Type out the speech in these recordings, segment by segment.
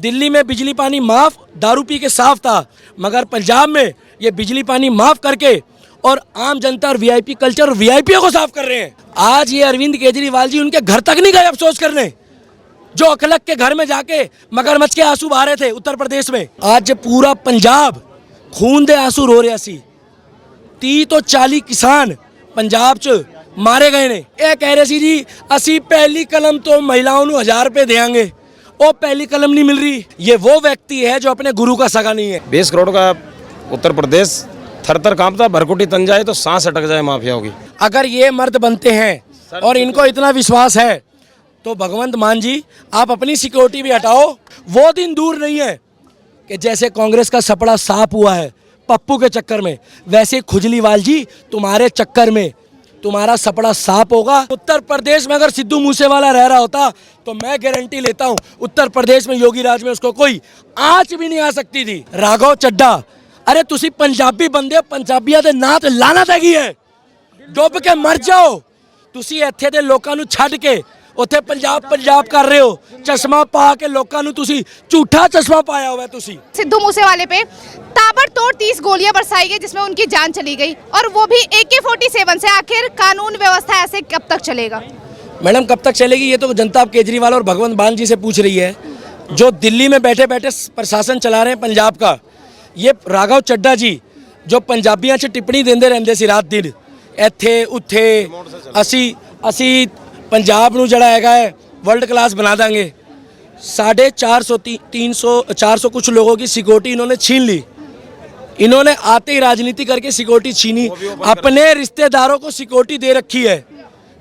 दिल्ली में बिजली पानी माफ, दारू पी के साफ था, मगर पंजाब में ये बिजली पानी माफ करके और आम जनता और वीआईपी कल्चर और वीआईपीओ को साफ कर रहे हैं। आज ये अरविंद केजरीवाल जी उनके घर तक नहीं गए अफसोस करने, जो अखलक के घर में जाके मगरमच्छ के आंसू बहा रहे थे उत्तर प्रदेश में। आज पूरा पंजाब खून दे आंसू रो रहा सी। 30 तो 40 किसान पंजाब च मारे गए ने। ये कह रहे सी जी असी पहली कलम तो महिलाओं को 1000 रुपए देंगे, वो पहली कलम नहीं मिल रही। ये वो व्यक्ति है जो अपने गुरु का सगा नहीं है। 20 करोड़ का उत्तर प्रदेश थर थर कांपता, भरकुटी तन जाए तो सांस अटक जाए माफियाओं की। अगर ये मर्द बनते हैं और इनको इतना विश्वास है तो भगवंत मान जी आप अपनी सिक्योरिटी भी हटाओ। वो दिन दूर नहीं है कि जैसे कांग्रेस का सपड़ा साफ हुआ है पप्पू के चक्कर में, वैसे खुजलीवाल जी तुम्हारे चक्कर में तुम्हारा सपड़ा साफ होगा। उत्तर प्रदेश में अगर सिद्धू मूसेवाला रह रहा होता तो मैं गारंटी लेता हूं उत्तर प्रदेश में योगी राज में उसको कोई आंच भी नहीं आ सकती थी। राघव चड्डा, अरे तुसी पंजाबी बंदे, पंजाबियों दे नात लानत हैगी है, डुब के मर जाओ। तुसी इत्थे दे लोकां नूं छड्ड के उत्थे पंजाब पंजाब कर रहे हो, चश्मा पा के लोकां नूं तुसी झूठा चश्मा पाया हुआ है। तुसी सिद्धू मूसेवाले पे ताबड़तोड़ 30 गोलियां बरसाई गई जिसमें उनकी जान चली गई, और वो भी AK-47 से। आखिर कानून व्यवस्था ऐसे कब तक चलेगा? मैडम कब तक चलेगी ये तो जनता अब केजरीवाल और भगवंत मान जी से पूछ रही है, जो दिल्ली में बैठे बैठे प्रशासन चला रहे हैं पंजाब का। ये राघव चड्डा जी जो पंजाबियों से टिप्पणी देंदे रहंदे सी रात दिन, इत्थे उत्थे असी पंजाब नूं जड़ा हैगा है वर्ल्ड क्लास बना देंगे। 450 कुछ लोगों की सिक्योरिटी इन्होंने छीन ली। इन्होंने आते ही राजनीति करके सिक्योरिटी छीनी, अपने रिश्तेदारों को सिक्योरिटी दे रखी है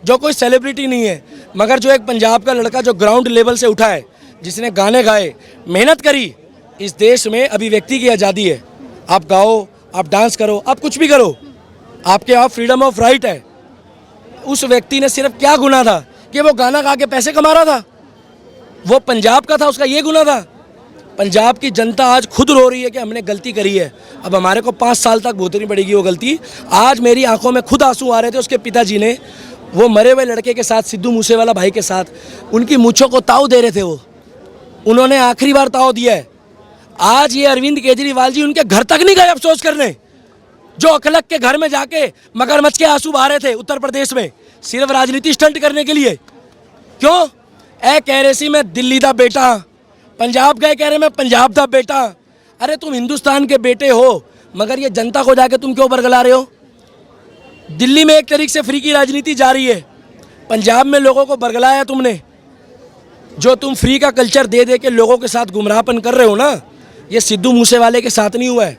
जो कोई सेलिब्रिटी नहीं है, मगर जो एक पंजाब का लड़का जो ग्राउंड लेवल से उठा है, जिसने गाने गाए, मेहनत करी। इस देश में अभिव्यक्ति की आज़ादी है, आप गाओ, आप डांस करो, आप कुछ भी करो, आपके यहाँ फ्रीडम ऑफ राइट है। उस व्यक्ति ने सिर्फ क्या गुनाह था कि वो गाना गा के पैसे कमा रहा था, वो पंजाब का था, उसका ये गुनाह था। पंजाब की जनता आज खुद रो रही है कि हमने गलती करी है, अब हमारे को 5 साल तक भुगतनी पड़ेगी वो गलती। आज मेरी आंखों में खुद आंसू आ रहे थे उसके पिताजी ने, वो मरे हुए लड़के के साथ, सिद्धू मूसेवाला भाई के साथ, उनकी मूंछों को ताव दे रहे थे। वो उन्होंने आखिरी बार ताव दिया है। आज ये अरविंद केजरीवाल जी उनके घर तक नहीं गए अफसोस करने, जो अखलक के घर में जाके मगरमच्छ के आंसू बहा रहे थे उत्तर प्रदेश में, सिर्फ राजनीति स्टंट करने के लिए। क्यों? ए कह रहे सी मैं दिल्ली दा बेटा, पंजाब गए कह रहे मैं पंजाब दा बेटा। अरे तुम हिंदुस्तान के बेटे हो, मगर ये जनता को जाके तुम क्यों बरगला रहे हो? दिल्ली में एक तरीके से फ्री की राजनीति जारी है, पंजाब में लोगों को बरगलाया तुमने। जो तुम फ्री का कल्चर दे दे के लोगों के साथ गुमराहपन कर रहे हो ना, ये सिद्धू मूसेवाले के साथ नहीं हुआ है,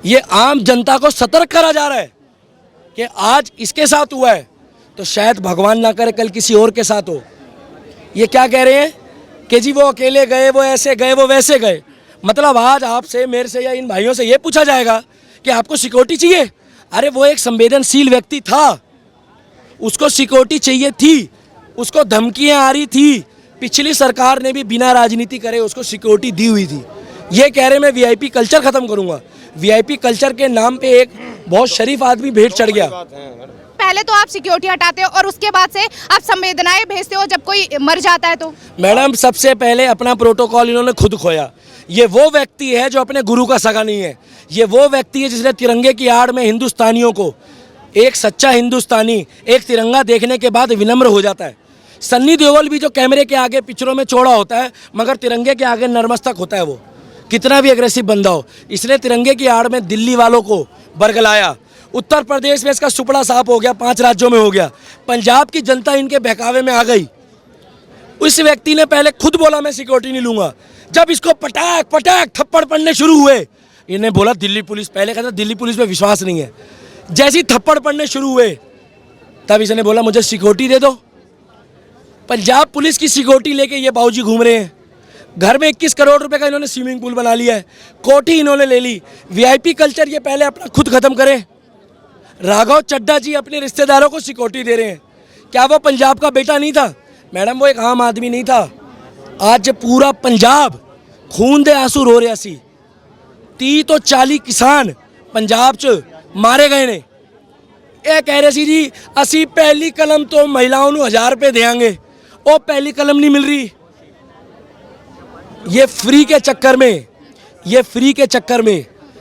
ये आम जनता को सतर्क करा जा रहा है कि आज इसके साथ हुआ है तो शायद भगवान ना करे कल किसी और के साथ हो। ये क्या कह रहे हैं कि जी वो अकेले गए, वो ऐसे गए, वो वैसे गए। मतलब आज आपसे, मेरे से या इन भाइयों से ये पूछा जाएगा कि आपको सिक्योरिटी चाहिए? अरे वो एक संवेदनशील व्यक्ति था, उसको सिक्योरिटी चाहिए थी, उसको धमकियां आ रही थी। पिछली सरकार ने भी बिना राजनीति करे उसको सिक्योरिटी दी हुई थी। ये कह रहे मैं वीआईपी कल्चर खत्म करूंगा। वीआईपी कल्चर के नाम पे एक बहुत शरीफ आदमी भेंट चढ़ गया। पहले तो आप सिक्योरिटी हटाते हो और उसके बाद से आप संवेदनाएं भेजते हो जब कोई मर जाता है तो। मैडम सबसे पहले अपना प्रोटोकॉल इन्होंने खुद खोया। ये वो व्यक्ति है जो अपने गुरु का सगा नहीं है। ये वो व्यक्ति है जिसने तिरंगे की आड़ में हिंदुस्तानियों को, एक सच्चा हिंदुस्तानी एक तिरंगा देखने के बाद विनम्र हो जाता है। सन्नी देओल भी जो कैमरे के आगे पिक्चरों में चौड़ा होता है, मगर तिरंगे के आगे नर्मस्तक होता है। वो कितना भी अग्रेसिव बंदा हो, इसने तिरंगे की आड़ में दिल्ली वालों को बरगलाया। उत्तर प्रदेश में इसका सुपड़ा साफ हो गया, 5 राज्यों में हो गया। पंजाब की जनता इनके बहकावे में आ गई। उस व्यक्ति ने पहले खुद बोला मैं सिक्योरिटी नहीं लूंगा। जब इसको पटाख पटाख थप्पड़ पड़ने शुरू हुए, इन्हें बोला दिल्ली पुलिस, पहले कहता दिल्ली पुलिस में विश्वास नहीं है। जैसे ही थप्पड़ पड़ने शुरू हुए तब इसने बोला मुझे सिक्योरिटी दे दो। पंजाब पुलिस की सिक्योरिटी लेके ये बाबूजी घूम रहे हैं। घर में 21 करोड़ रुपए का इन्होंने स्विमिंग पूल बना लिया है, कोठी इन्होंने ले ली। वीआईपी कल्चर ये पहले अपना खुद खत्म करें। राघव चड्डा जी अपने रिश्तेदारों को सिक्योरिटी दे रहे हैं। क्या वो पंजाब का बेटा नहीं था? मैडम वो एक आम आदमी नहीं था। आज पूरा पंजाब खून दे आंसू रो रहा सी। 30 तो 40 किसान पंजाब च मारे गए ने। ये कह रहे सी जी असी पहली कलम तो महिलाओं को 1000 रुपए देंगे, वो पहली कलम नहीं मिल रही। ये फ्री के चक्कर में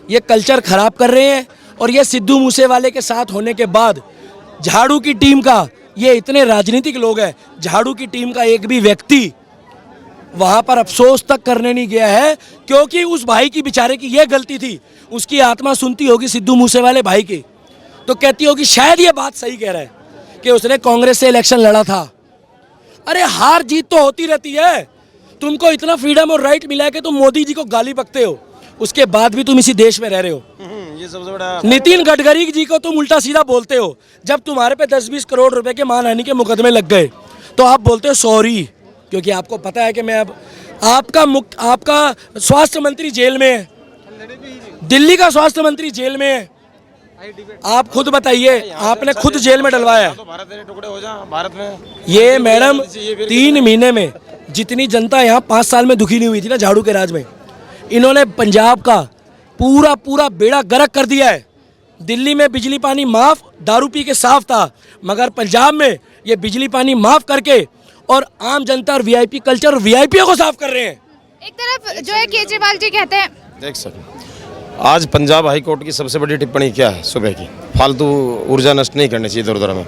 ये कल्चर खराब कर रहे हैं। और ये सिद्धू मूसेवाले के साथ होने के बाद झाड़ू की टीम का, ये इतने राजनीतिक लोग हैं, झाड़ू की टीम का एक भी व्यक्ति वहां पर अफसोस तक करने नहीं गया है, क्योंकि उस भाई की बेचारे की ये गलती थी। उसकी आत्मा सुनती होगी सिद्धू मूसेवाले भाई की, तो कहती होगी शायद ये बात सही कह रहा है कि उसने कांग्रेस से इलेक्शन लड़ा था। अरे हार जीत तो होती रहती है। तुमको इतना फ्रीडम और राइट मिला है कि तुम मोदी जी को गाली बकते हो, उसके बाद भी तुम इसी देश में रह रहे हो। ये सबसे बड़ा नितिन गडकरी जी को तुम उल्टा सीधा बोलते हो। जब तुम्हारे पे 10-20 करोड़ रुपए के मानहानि के मुकदमे लग गए तो आप बोलते हो सॉरी, क्योंकि आपको पता है कि मैं अब आपका स्वास्थ्य मंत्री जेल में है, दिल्ली का स्वास्थ्य मंत्री जेल में है। आप खुद बताइए, आपने खुद जेल में डलवाया। तो भारत के टुकड़े हो जा भारत में। ये मैडम 3 महीने में जितनी जनता यहाँ 5 साल में दुखी नहीं हुई थी ना झाड़ू के राज में, इन्होंने पंजाब का पूरा बेड़ा गर्क कर दिया है। दिल्ली में बिजली पानी माफ, दारू पी के साफ था, मगर पंजाब में ये बिजली पानी माफ करके और आम जनता और वीआईपी कल्चर और वीआईपीओ को साफ कर रहे हैं। एक तरफ जो है केजरीवाल जी कहते हैं, देख सकें आज पंजाब हाई कोर्ट की सबसे बड़ी टिप्पणी क्या है सुबह की, फालतू ऊर्जा नष्ट नहीं करनी चाहिए इधर उधर में।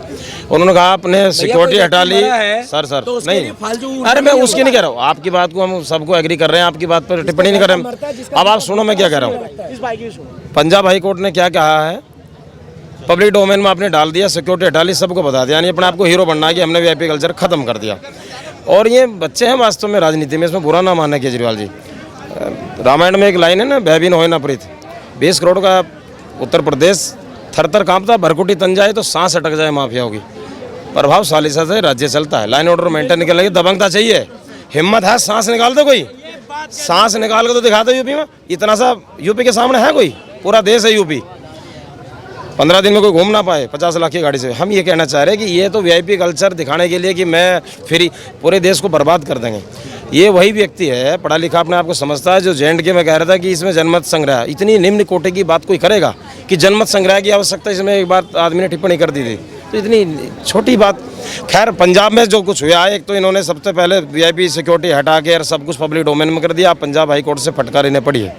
उन्होंने कहा आपने सिक्योरिटी हटा ली। सर तो नहीं, अरे मैं उसकी नहीं कह रहा हूँ, आपकी बात को हम सबको एग्री कर रहे हैं, आपकी बात पर टिप्पणी नहीं कर रहे हैं। अब आप सुनो मैं क्या कह रहा हूँ। पंजाब हाई कोर्ट ने क्या कहा है, पब्लिक डोमेन में आपने डाल दिया, सिक्योरिटी हटा ली, सबको बता दिया, यानी अपने आपको हीरो बनना कि हमने वीआईपी कल्चर खत्म कर दिया। और ये बच्चे हैं वास्तव में राजनीति में, इसमें बुरा ना माना केजरीवाल जी। रामायण में एक लाइन है ना, भय होए ना प्रीत। 20 करोड़ का उत्तर प्रदेश थर कांपता, भरकुटी तन जाए तो सांस अटक जाए माफियाओं की। प्रभावशाली से राज्य चलता है, लाइन ऑर्डर मेंटेन करने की दबंगता चाहिए, हिम्मत है, सांस निकाल दो, कोई सांस निकाल के तो दिखा दो। यूपी में इतना सा यूपी के सामने है कोई, पूरा देश है यूपी, 15 दिन में कोई घूम ना पाए 50 लाख की गाड़ी से। हम ये कहना चाह रहे हैं कि ये तो वीआईपी कल्चर दिखाने के लिए कि मैं फिर पूरे देश को बर्बाद कर देंगे। ये वही व्यक्ति है, पढ़ा लिखा अपने आप को समझता है, जो JNK में कह रहा था कि इसमें जनमत संग्रह, इतनी निम्न कोटि की बात कोई करेगा कि जनमत संग्रह की आवश्यकता, इसमें एक बार आदमी ने टिप्पणी कर दी थी, तो इतनी छोटी बात। खैर पंजाब में जो कुछ हुआ है, एक तो इन्होंने सबसे पहले वीआईपी सिक्योरिटी हटा के और सब कुछ पब्लिक डोमेन में कर दिया, पंजाब हाई कोर्ट से फटकार इन्हें पड़ी है।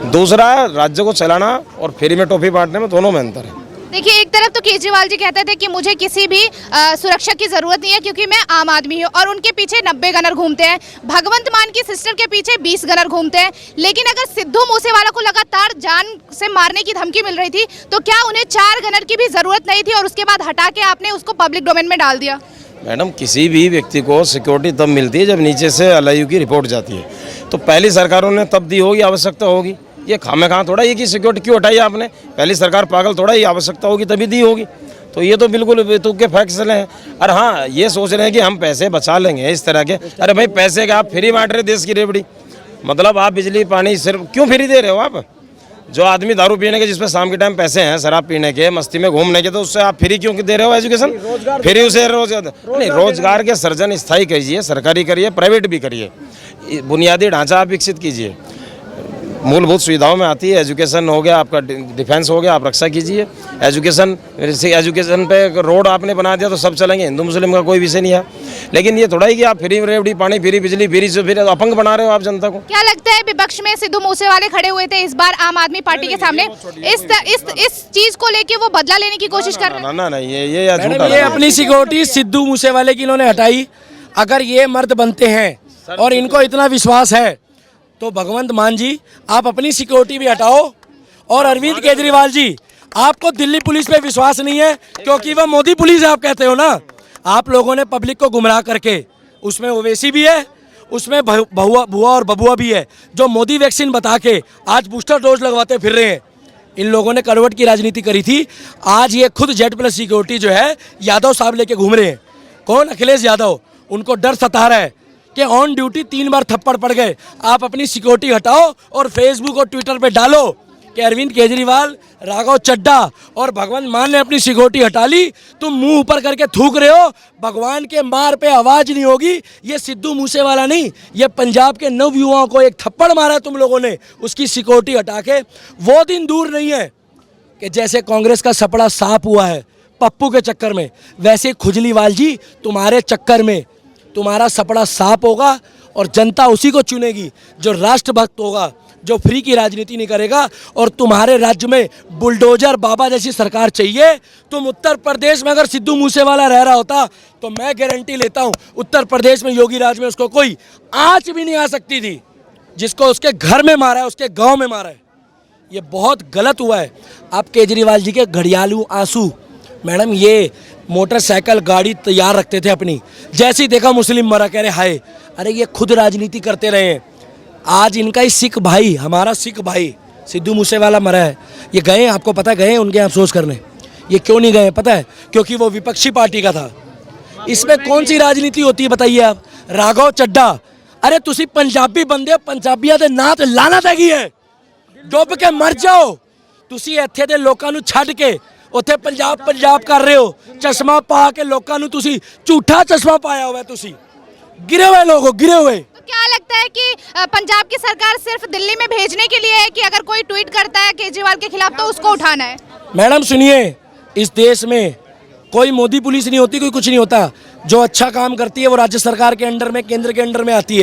दूसरा, राज्य को चलाना और फ्री में टॉफी बांटने में दोनों में अंतर है। देखिए एक तरफ तो केजरीवाल जी कहते थे कि मुझे किसी भी सुरक्षा की जरूरत नहीं है क्योंकि मैं आम आदमी हूँ, और उनके पीछे 90 गनर घूमते हैं। भगवंत मान की सिस्टर के पीछे 20 गनर घूमते हैं। लेकिन अगर सिद्धू मूसेवाला को लगातार जान से मारने की धमकी मिल रही थी तो क्या उन्हें 4 गनर की भी जरूरत नहीं थी, और उसके बाद हटा के आपने उसको पब्लिक डोमेन में डाल दिया? मैडम, किसी भी व्यक्ति को सिक्योरिटी तब मिलती है जब नीचे से LIU की रिपोर्ट जाती है, तो पहली सरकारों ने तब दी होगी, आवश्यकता होगी। ये खामे कहाँ थोड़ा ये कि सिक्योरिटी क्यों हटाई आपने, पहली सरकार पागल थोड़ा, ये आवश्यकता होगी तभी दी होगी। तो ये तो बिल्कुल बेतुके के फैसले हैं। और हाँ, ये सोच रहे हैं कि हम पैसे बचा लेंगे इस तरह के, अरे भाई पैसे के आप फ्री बांट रहे देश की रेवड़ी, मतलब आप बिजली पानी सिर्फ क्यों फ्री दे रहे हो आप? जो आदमी दारू पीने के, जिसपे शाम के टाइम पैसे हैं, शराब पीने के, मस्ती में घूमने के, तो उससे आप फ्री क्यों दे रहे हो एजुकेशन? फ्री उसे रोजगार के सर्जन स्थायी कीजिए, सरकारी करिए, प्राइवेट भी करिए, बुनियादी ढांचा आप विकसित कीजिए, मूलभूत सुविधाओं में आती है। एजुकेशन हो गया, आपका डिफेंस हो गया, आप रक्षा कीजिए। एजुकेशन पे रोड आपने बना दिया तो सब चलेंगे, हिंदू मुस्लिम का कोई विषय नहीं है। लेकिन ये थोड़ा ही कि आप फ्री रेवड़ी, पानी फ्री, बिजली फ्री से फिर अपंग बना रहे हो आप जनता को। क्या लगता है विपक्ष में सिद्धू मूसेवाले खड़े हुए थे इस बार आम आदमी पार्टी के सामने, इस चीज को लेके वो बदला लेने की कोशिश कर रहे हैं? ना ये अपनी सिक्योरिटी सिद्धू मूसेवाले की इन्होंने हटाई। अगर ये मर्द बनते हैं और इनको इतना विश्वास है तो भगवंत मान जी आप अपनी सिक्योरिटी भी हटाओ। और अरविंद केजरीवाल जी, आपको दिल्ली पुलिस पे विश्वास नहीं है क्योंकि वह मोदी पुलिस है, आप कहते हो ना। आप लोगों ने पब्लिक को गुमराह करके, उसमें ओवैसी भी है, उसमें बुआ और बबुआ भी है, जो मोदी वैक्सीन बता के आज बूस्टर डोज लगवाते फिर रहे हैं। इन लोगों ने करवट की राजनीति करी थी, आज ये खुद Z+ सिक्योरिटी जो है यादव साहब लेके घूम रहे हैं। कौन? अखिलेश यादव। उनको डर सता रहा है कि ऑन ड्यूटी 3 बार थप्पड़ पड़ गए। आप अपनी सिक्योरिटी हटाओ और फेसबुक और ट्विटर पे डालो कि अरविंद केजरीवाल, राघव चड्ढा और भगवंत मान ने अपनी सिक्योरिटी हटा ली, तुम मुंह ऊपर करके थूक रहे हो, भगवान के मार पे आवाज नहीं होगी। ये सिद्धू मूसेवाला नहीं, ये पंजाब के नवयुवाओं को एक थप्पड़ मारा तुम लोगों ने उसकी सिक्योरिटी हटा के। वो दिन दूर नहीं है कि जैसे कांग्रेस का सपड़ा साफ हुआ है पप्पू के चक्कर में, वैसे खुजलीवाल जी तुम्हारे चक्कर में तुम्हारा सपड़ा साफ होगा और जनता उसी को चुनेगी जो राष्ट्रभक्त होगा, जो फ्री की राजनीति नहीं करेगा। और तुम्हारे राज्य में बुलडोजर बाबा जैसी सरकार चाहिए। तुम उत्तर प्रदेश में अगर सिद्धू मूसेवाला रह रहा होता तो मैं गारंटी लेता हूँ उत्तर प्रदेश में योगी राज में उसको कोई आंच भी नहीं आ सकती थी। जिसको उसके घर में मारा है, उसके गांव में मारा है, ये बहुत गलत हुआ है। आप केजरीवाल जी के घड़ियालू आंसू, मैडम ये मोटरसाइकिल गाड़ी तैयार रखते थे अपनी, जैसे ही देखा मुस्लिम मरा कह रहे हाय। अरे ये खुद राजनीति करते रहे हैं। आज इनका ही सिख भाई, हमारा सिख भाई सिद्धू मूसेवाला मरा है, ये गए, आपको पता है, गए उनके अफसोस करने। ये क्यों नहीं गए पता है? क्योंकि वो विपक्षी पार्टी का था। इसमें कौन सी राजनीति होती है बताइए आप? राघव चड्ढा, अरे तुसी पंजाबी बंदे, पंजाबियां दे नात लानत हैगी है, डुੱਬ के मर जाओ। तुसी ਇੱਥੇ ਦੇ ਲੋਕਾਂ ਨੂੰ ਛੱਡ ਕੇ ਉੱਥੇ ਪੰਜਾਬ ਕਰ ਰਹੇ ਹੋ, ਚਸ਼ਮਾ ਪਾ ਕੇ ਲੋਕਾਂ ਨੂੰ ਤੁਸੀਂ ਝੂਠਾ ਚਸ਼ਮਾ ਪਾਇਆ ਹੋਇਆ, ਤੁਸੀਂ गिरे हुए लोग हो, गिरे हुए। तो क्या लगता है कि पंजाब की सरकार सिर्फ दिल्ली में भेजने के लिए है कि अगर कोई ट्वीट करता है केजरीवाल के खिलाफ तो उसको उठाना है? मैडम सुनिए, इस देश में कोई मोदी पुलिस नहीं होती, कोई कुछ नहीं होता। जो अच्छा काम करती है वो राज्य सरकार के अंडर में, केंद्र के अंडर में आती है।